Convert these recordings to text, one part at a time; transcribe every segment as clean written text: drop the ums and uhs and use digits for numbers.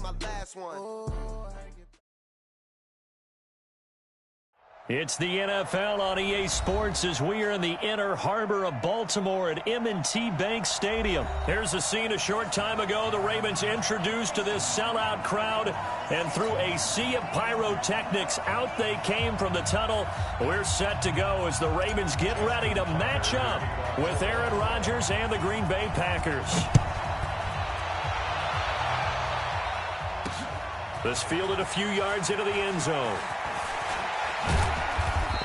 my last one. It's the NFL on EA Sports as we are in the inner harbor of Baltimore at M&T Bank Stadium. Here's a scene a short time ago. The Ravens introduced to this sellout crowd, and through a sea of pyrotechnics, out they came from the tunnel. We're set to go as the Ravens get ready to match up with Aaron Rodgers and the Green Bay Packers. This fielded a few yards into the end zone.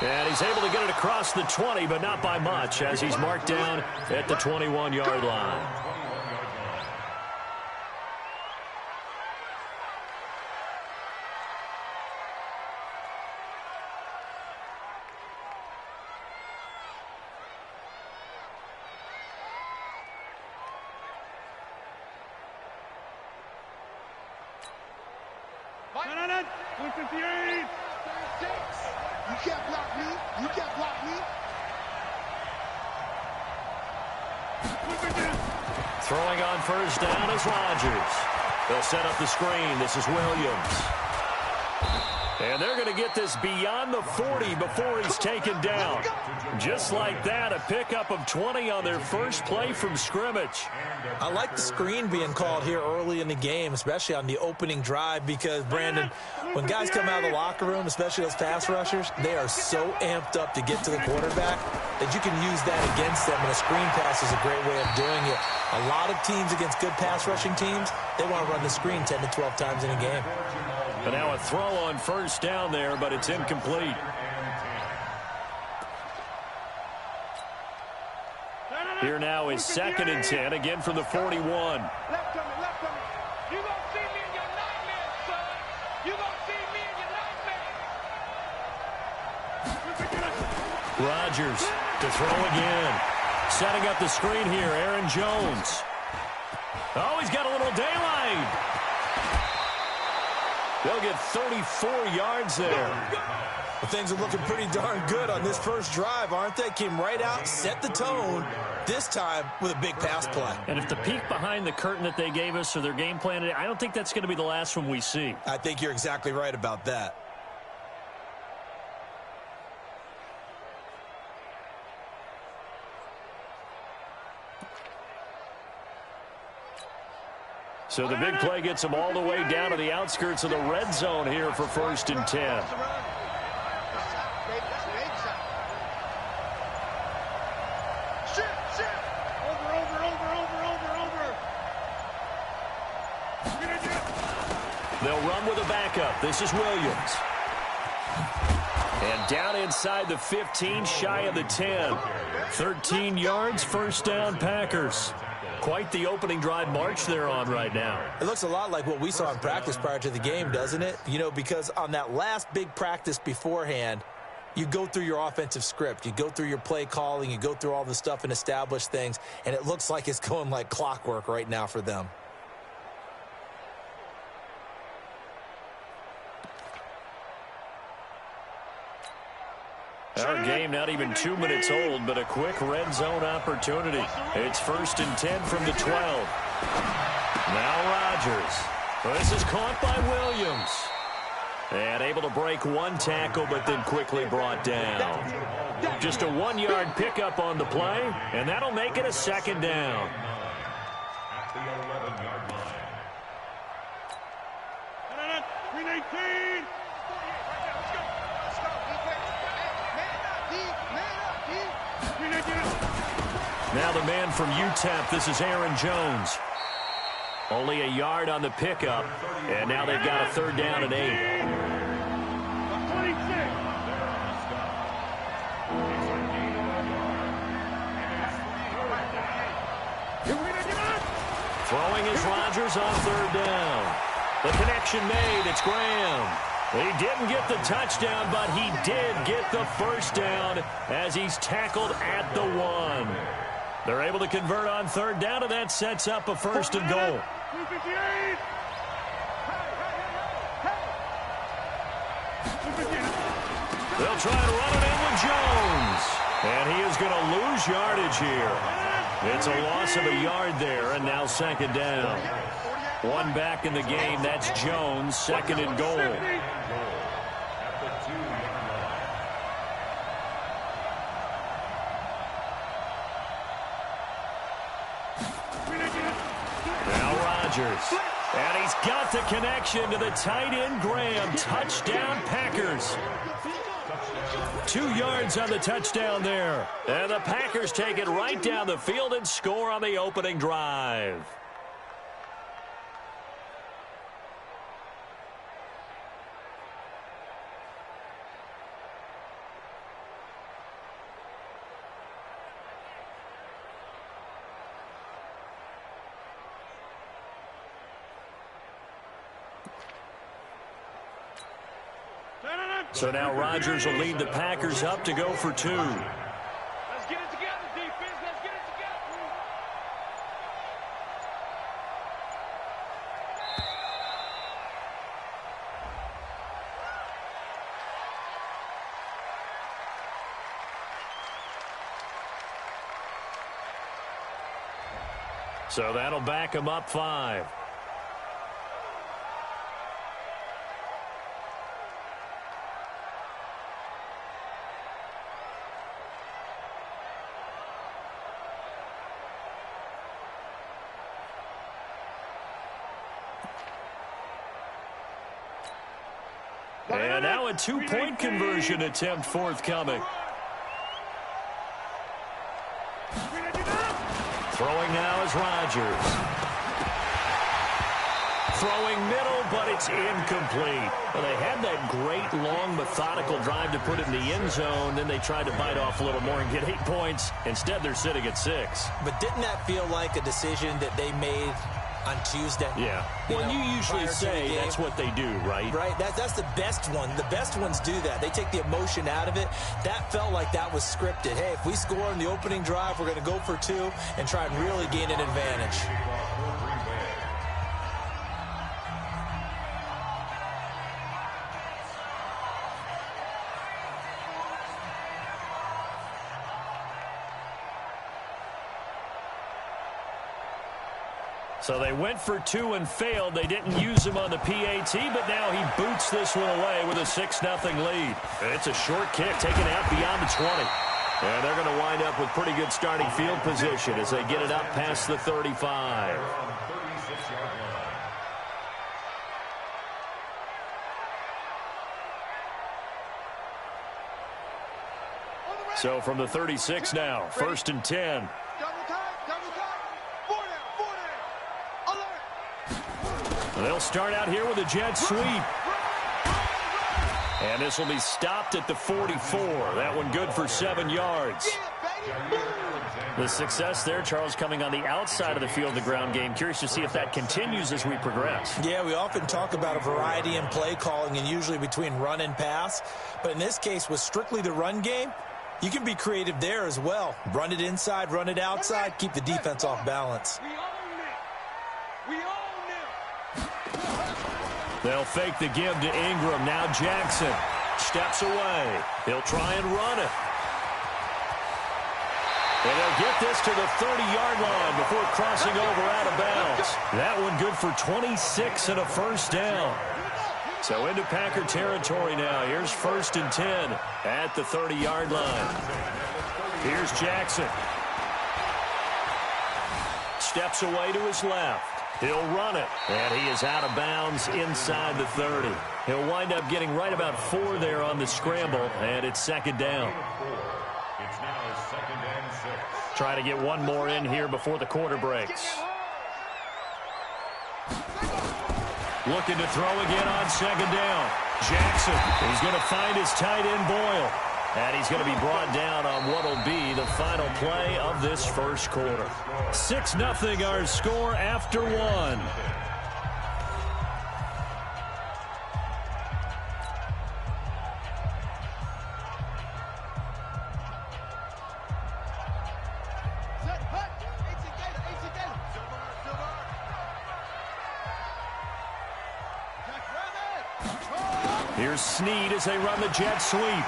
And he's able to get it across the 20, but not by much, as he's marked down at the 21-yard line. You can't block me. You can't block me. Throwing on first down is Rodgers. They'll set up the screen. This is Williams. And they're going to get this beyond the 40 before he's taken down. Just like that, a pickup of 20 on their first play from scrimmage. I like the screen being called here early in the game, especially on the opening drive, because, Brandon, when guys come out of the locker room, especially those pass rushers, they are so amped up to get to the quarterback that you can use that against them, and a screen pass is a great way of doing it. A lot of teams against good pass rushing teams, they want to run the screen 10 to 12 times in a game. But now a throw on first down there, but it's incomplete. Here now is 2nd and 10, again from the 41. Left to me, left to me. You gonna see me in your nightmares, son. You gonna see me in your nightmares. Rodgers to throw again. Setting up the screen here, Aaron Jones. Oh, he's got a little daylight. They'll get 34 yards there. Well, things are looking pretty darn good on this first drive, aren't they? Came right out, set the tone, this time with a big pass play. And if the peek behind the curtain that they gave us or their game plan, I don't think that's going to be the last one we see. I think you're exactly right about that. So the big play gets them all the way down to the outskirts of the red zone here for 1st and 10. They'll run with a backup. This is Williams. And down inside the 15, shy of the 10. 13 yards, first down, Packers. Quite the opening drive march they're on right now. It looks a lot like what we saw in practice prior to the game, doesn't it? You know, because on that last big practice beforehand, you go through your offensive script. You go through your play calling. You go through all the stuff and establish things. And it looks like it's going like clockwork right now for them. Our game not even 2 minutes old, but a quick red zone opportunity. It's 1st and 10 from the 12. Now Rodgers. This is caught by Williams. And able to break one tackle, but then quickly brought down. Just a 1-yard pickup on the play, and that'll make it a 2nd down. Now the man from UTEP, this is Aaron Jones. Only a yard on the pickup, and now they've got a 3rd down and 8. Throwing is Rodgers on 3rd down. The connection made, it's Graham. He didn't get the touchdown, but he did get the first down as he's tackled at the 1. They're able to convert on 3rd down, and that sets up a 1st and goal. They'll try to run it in with Jones. And he is going to lose yardage here. It's a loss of a yard there, and now 2nd down. One back in the game. That's Jones, second and goal. Now Rodgers. And he's got the connection to the tight end, Graham. Touchdown, Packers. 2 yards on the touchdown there. And the Packers take it right down the field and score on the opening drive. So now Rodgers will lead the Packers up to go for 2. Let's get it together, defense. Let's get it together. So that'll back him up 5. And now a 2-point conversion attempt forthcoming. Throwing now is Rodgers. Throwing middle, but it's incomplete. Well, they had that great, long, methodical drive to put it in the end zone. Then they tried to bite off a little more and get 8 points. Instead, they're sitting at 6. But didn't that feel like a decision that they made on Tuesday? Yeah. Well, you usually say that's what they do, right? Right. That's the best one. The best ones do that. They take the emotion out of it. That felt like that was scripted. Hey, if we score in the opening drive, we're going to go for 2 and try and really gain an advantage. So they went for 2 and failed. They didn't use him on the PAT, but now he boots this one away with a 6-0 lead. And it's a short kick taken out beyond the 20. And they're going to wind up with pretty good starting field position as they get it up past the 35. So from the 36 now, 1st and 10. They'll start out here with a jet sweep. And this will be stopped at the 44. That one good for 7 yards. The success there, Charles, coming on the outside of the field, the ground game. Curious to see if that continues as we progress. Yeah, we often talk about a variety in play calling and usually between run and pass. But in this case, with strictly the run game, you can be creative there as well. Run it inside, run it outside, keep the defense off balance. They'll fake the give to Ingram. Now Jackson steps away. He'll try and run it. And they'll get this to the 30-yard line before crossing over out of bounds. That one good for 26 and a first down. So into Packer territory now. Here's 1st and 10 at the 30-yard line. Here's Jackson. Steps away to his left. He'll run it, and he is out of bounds inside the 30. He'll wind up getting right about 4 there on the scramble, and it's 2nd down. It's now 2nd and 6. Try to get one more in here before the quarter breaks. Looking to throw again on 2nd down. Jackson, he's going to find his tight end Boyle. And he's going to be brought down on what will be the final play of this first quarter. 6-0 our score after 1. Here's Snead as they run the jet sweep.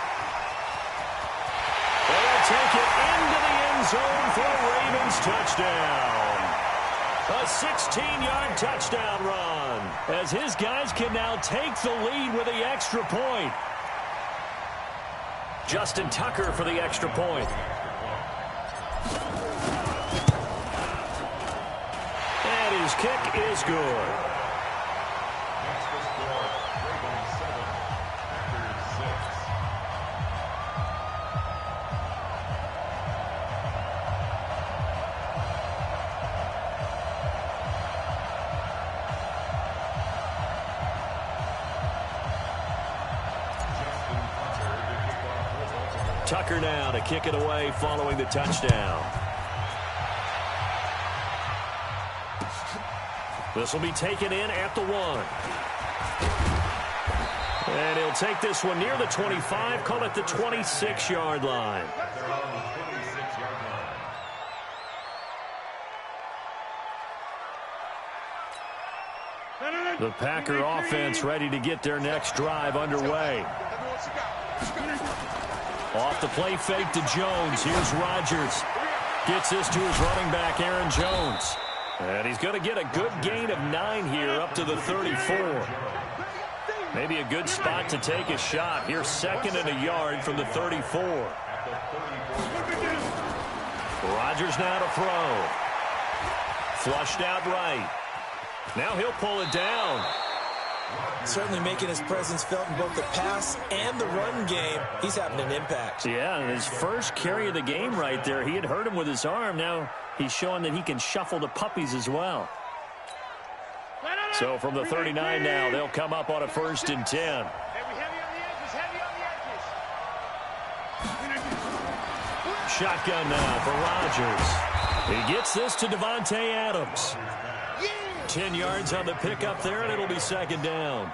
They'll take it into the end zone for a Ravens touchdown. A 16-yard touchdown run, as his guys can now take the lead with the extra point. Justin Tucker for the extra point. And his kick is good. Tucker now to kick it away following the touchdown. This will be taken in at the 1. And he'll take this one near the 25, call it the 26-yard line. The Packer offense ready to get their next drive underway. Off the play fake to Jones. Here's Rodgers. Gets this to his running back, Aaron Jones. And he's going to get a good gain of 9 here up to the 34. Maybe a good spot to take a shot. Here's 2nd and a yard from the 34. Rodgers now to throw. Flushed out right. Now he'll pull it down. Certainly making his presence felt in both the pass and the run game. He's having an impact. Yeah, and his first carry of the game right there, he had hurt him with his arm. Now he's showing that he can shuffle the puppies as well. So from the 39 now, they'll come up on a 1st and 10. Shotgun now for Rodgers. He gets this to Devontae Adams. 10 yards on the pickup there, and it'll be 2nd down.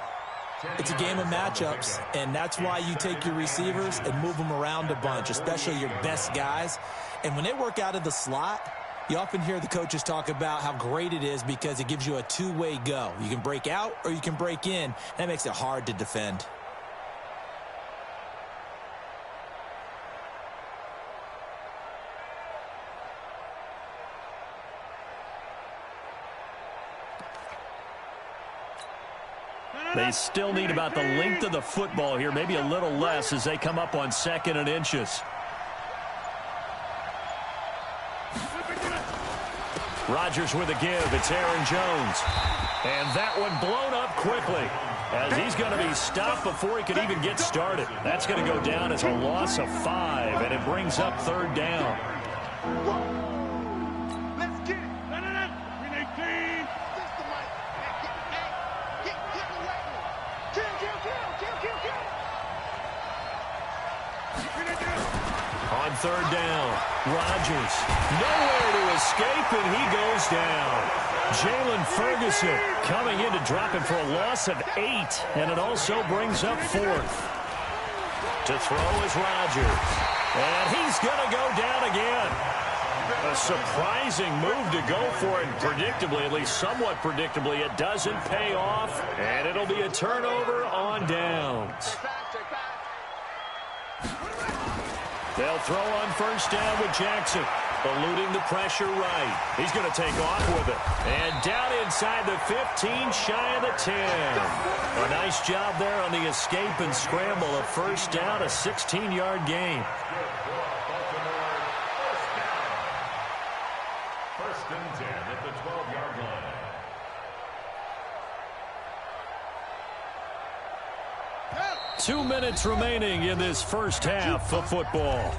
It's a game of matchups, and that's why you take your receivers and move them around a bunch, especially your best guys. And when they work out of the slot, you often hear the coaches talk about how great it is because it gives you a two-way go. You can break out or you can break in. That makes it hard to defend. They still need about the length of the football here, maybe a little less as they come up on 2nd and inches. Rodgers with a give. It's Aaron Jones. And that one blown up quickly as he's going to be stopped before he could even get started. That's going to go down as a loss of 5, and it brings up 3rd down. On 3rd down, Rodgers nowhere to escape, and he goes down. Jalen Ferguson coming in to drop him for a loss of 8, and it also brings up 4th. To throw is Rodgers, and he's going to go down again. A surprising move to go for it, and predictably, at least somewhat predictably, it doesn't pay off, and it'll be a turnover on downs. They'll throw on 1st down with Jackson, eluding the pressure right. He's going to take off with it. And down inside the 15, shy of the 10. A nice job there on the escape and scramble. A 1st down, a 16-yard gain. 1st and 10 at the 12-yard line. Two minutes remaining in this first half of football.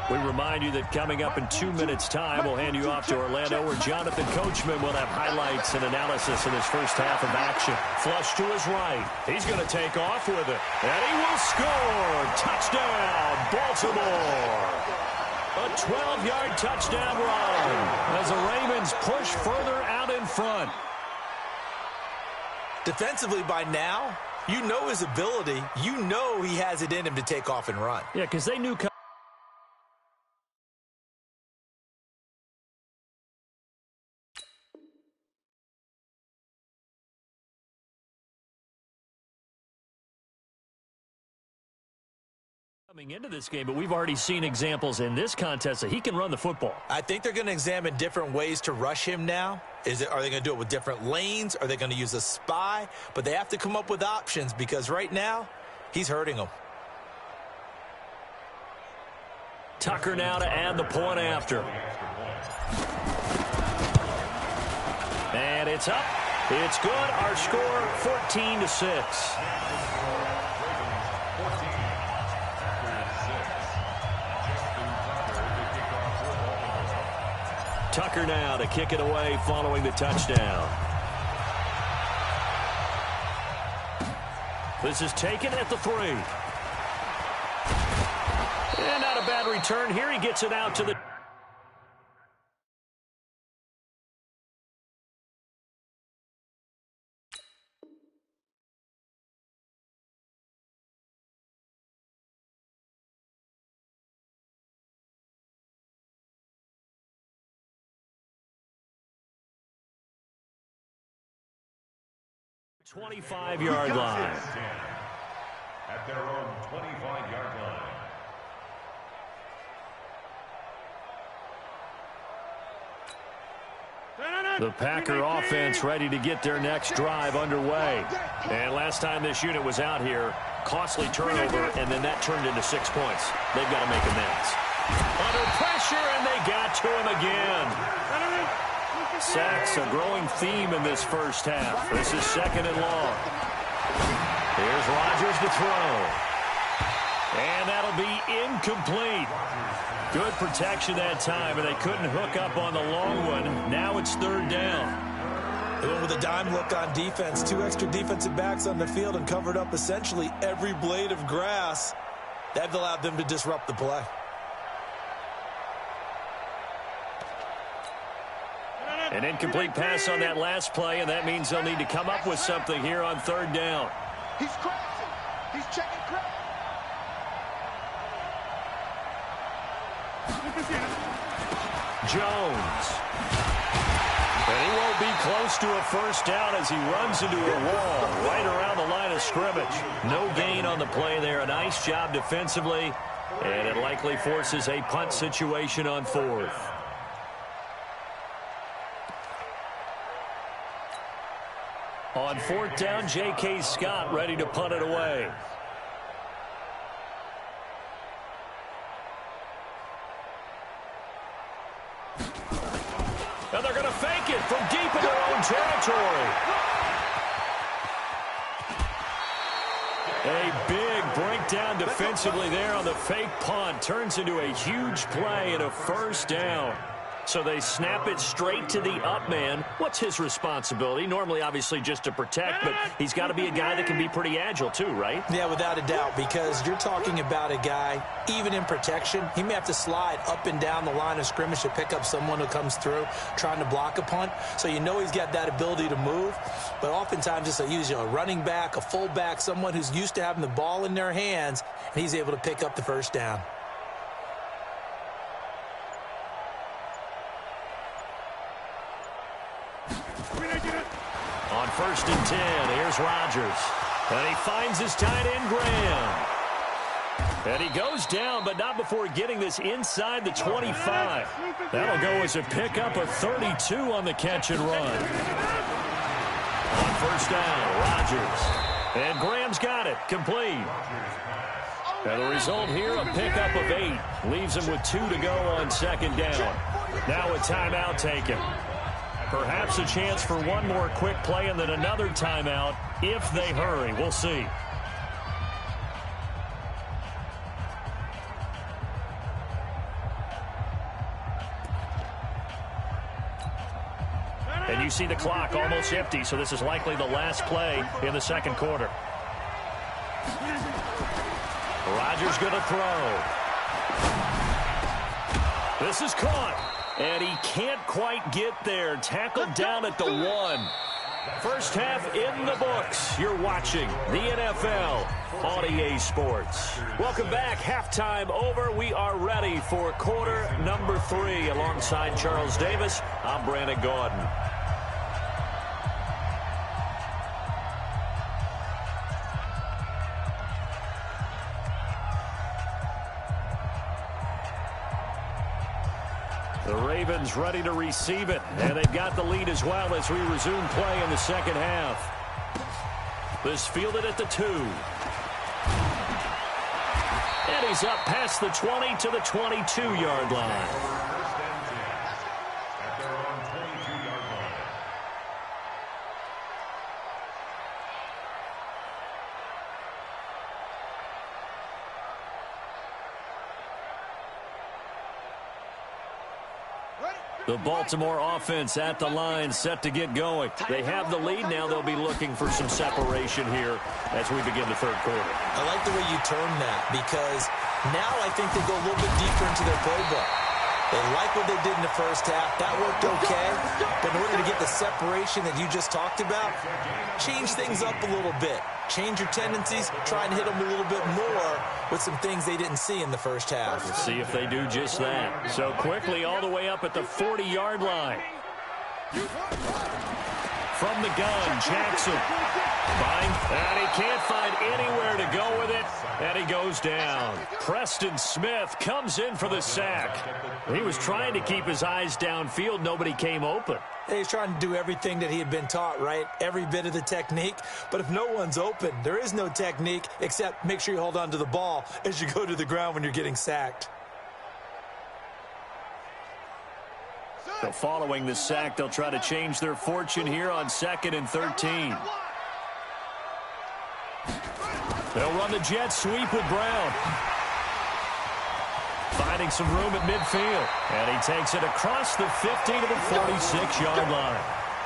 We remind you that coming up in 2 minutes' time, we'll hand you off to Orlando, where Jonathan Coachman will have highlights and analysis in his first half of action. Flush to his right. He's going to take off with it. And he will score. Touchdown, Baltimore. A 12-yard touchdown run as the Ravens push further out in front. Defensively by now, you know his ability. You know he has it in him to take off and run. Yeah, because they knew Coming into this game, but we've already seen examples in this contest that he can run the football. I think they're going to examine different ways to rush him now. Are they going to do it with different lanes? Are they going to use a spy? But they have to come up with options because right now, he's hurting them. Tucker now to add the point after. And it's up. It's good. Our score, 14-6. Tucker now to kick it away following the touchdown. This is taken at the 3. And not a bad return here. He gets it out to the... ...25-yard line. At their own 25-yard line. The Packer offense ready to get their next drive underway. And last time this unit was out here, costly turnover, and then that turned into 6 points. They've got to make amends. Under pressure, and they got to him again. Sacks, a growing theme in this first half. This is 2nd and long. Here's Rodgers to throw. And that'll be incomplete. Good protection that time, and they couldn't hook up on the long one. Now it's 3rd down. They went with a dime look on defense. 2 extra defensive backs on the field and covered up essentially every blade of grass. That allowed them to disrupt the play. An incomplete pass on that last play, and that means they'll need to come up with something here on 3rd down. He's crashing. He's checking crash. Jones. And he won't be close to a first down as he runs into a wall right around the line of scrimmage. No gain on the play there. A nice job defensively, and it likely forces a punt situation on 4th. On 4th down, J.K. Scott ready to punt it away. And they're going to fake it from deep in their own territory. A big breakdown defensively there on the fake punt. Turns into a huge play and a first down. So they snap it straight to the up man. What's his responsibility? Normally, obviously, just to protect, but he's got to be a guy that can be pretty agile too, right? Yeah, without a doubt, because you're talking about a guy, even in protection, he may have to slide up and down the line of scrimmage to pick up someone who comes through trying to block a punt. So you know he's got that ability to move, but oftentimes it's usually a running back, a fullback, someone who's used to having the ball in their hands, and he's able to pick up the first down. On 1st and 10, here's Rodgers. And he finds his tight end, Graham. And he goes down, but not before getting this inside the 25. That'll go as a pickup of 32 on the catch and run. On 1st down, Rodgers. And Graham's got it, complete. And the result here, a pickup of 8. Leaves him with 2 to go on 2nd down. Now a timeout taken. Perhaps a chance for one more quick play and then another timeout if they hurry. We'll see. And you see the clock almost empty, so this is likely the last play in the 2nd quarter. Rodgers going to throw. This is caught. And he can't quite get there. Tackled down at the 1. First half in the books. You're watching the NFL on EA Sports. Welcome back. Halftime over. We are ready for quarter number 3. Alongside Charles Davis, I'm Brandon Gordon. Ravens ready to receive it. And they've got the lead as well as we resume play in the second half. This fielded at the 2. And he's up past the 20 to the 22-yard line. At their own 22-yard line. The Baltimore offense at the line, set to get going. They have the lead now. They'll be looking for some separation here as we begin the third quarter. I like the way you term that, because now I think they go a little bit deeper into their playbook. They like what they did in the first half. That worked okay. But in order to get the separation that you just talked about, change things up a little bit. Change your tendencies. Try and hit them a little bit more with some things they didn't see in the first half. We'll see if they do just that. So quickly all the way up at the 40-yard line. From the gun, Jackson. And he can't find anywhere to go with it. And he goes down. Preston Smith comes in for the sack. He was trying to keep his eyes downfield. Nobody came open. He's trying to do everything that he had been taught, right? Every bit of the technique. But if no one's open, there is no technique except make sure you hold on to the ball as you go to the ground when you're getting sacked. So following the sack, they'll try to change their fortune here on 2nd and 13. They'll run the jet sweep with Brown. Finding some room at midfield. And he takes it across the 50 to the 46-yard line.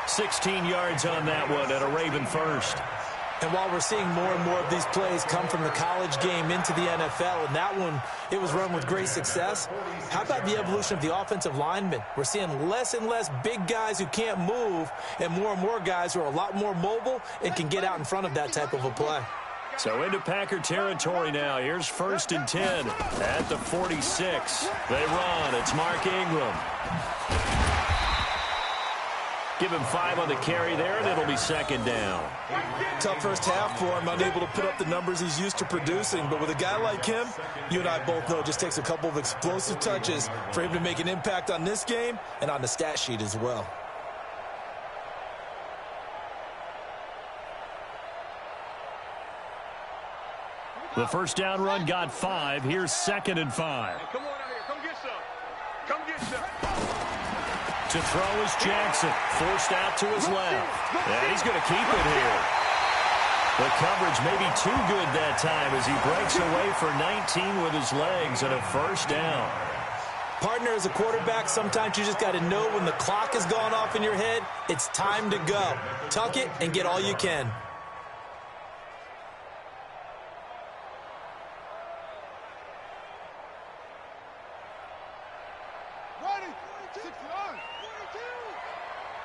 16 yards on that one and a Raven first. And while we're seeing more and more of these plays come from the college game into the NFL, and that one, it was run with great success, how about the evolution of the offensive linemen? We're seeing less and less big guys who can't move and more guys who are a lot more mobile and can get out in front of that type of a play. So into Packer territory now. Here's 1st and 10 at the 46. They run. It's Mark Ingram. Give him 5 on the carry there, and it'll be 2nd down. Tough first half for him, unable to put up the numbers he's used to producing. But with a guy like him, you and I both know it just takes a couple of explosive touches for him to make an impact on this game and on the stat sheet as well. The first down run got 5. Here's 2nd and 5. Come on out here. Come get some. Come get some. To throw is Jackson. Forced out to his left. And he's going to keep it here. The coverage may be too good that time as he breaks away for 19 with his legs and a first down. Partner, as a quarterback, sometimes you just got to know when the clock has gone off in your head, it's time to go. Tuck it and get all you can.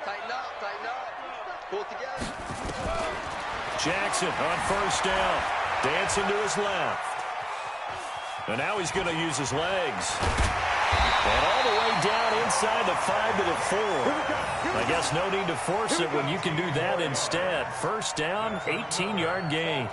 Tighten up. Pull it together. Jackson on first down. Dancing to his left. And now he's going to use his legs. And all the way down inside the 5 to the 4. I guess no need to force it when you can do that instead. First down, 18-yard gain.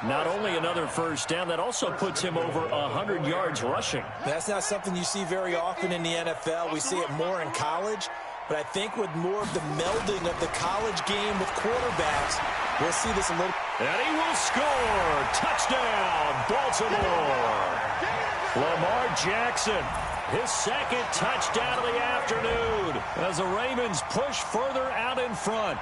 Not only another first down, that also puts him over 100 yards rushing. That's not something you see very often in the NFL. We see it more in college. But I think with more of the melding of the college game with quarterbacks, we'll see this a little. And he will score. Touchdown, Baltimore. Lamar Jackson, his 2nd touchdown of the afternoon as the Ravens push further out in front.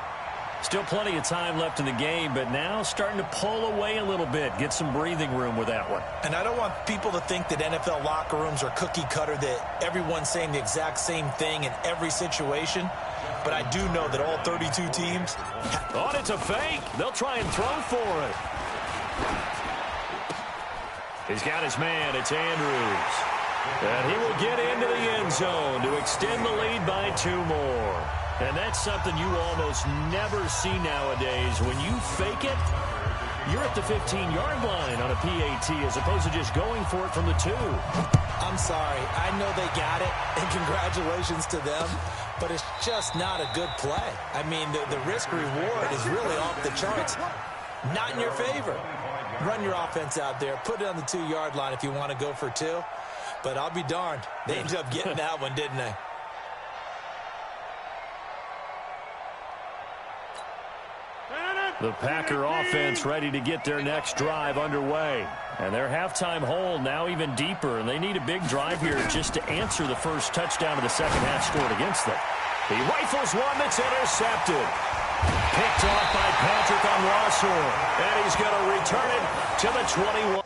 Still plenty of time left in the game, but now starting to pull away a little bit, get some breathing room with that one. And I don't want people to think that NFL locker rooms are cookie cutter, that everyone's saying the exact same thing in every situation. But I do know that all 32 teams... Oh, it's a fake. They'll try and throw for it. He's got his man. It's Andrews. And he will get into the end zone to extend the lead by 2 more. And that's something you almost never see nowadays. When you fake it, you're at the 15-yard line on a PAT as opposed to just going for it from the 2. I'm sorry. I know they got it, and congratulations to them, but it's just not a good play. I mean, the risk-reward is really off the charts. Not in your favor. Run your offense out there. Put it on the 2-yard line if you want to go for 2. But I'll be darned. They ended up getting that one, didn't they? The Packer offense ready to get their next drive underway. And their halftime hole now even deeper, and they need a big drive here just to answer the first touchdown of the second half scored against them. He rifles one that's intercepted. Picked off by Patrick on Rossor, and he's going to return it to the 21.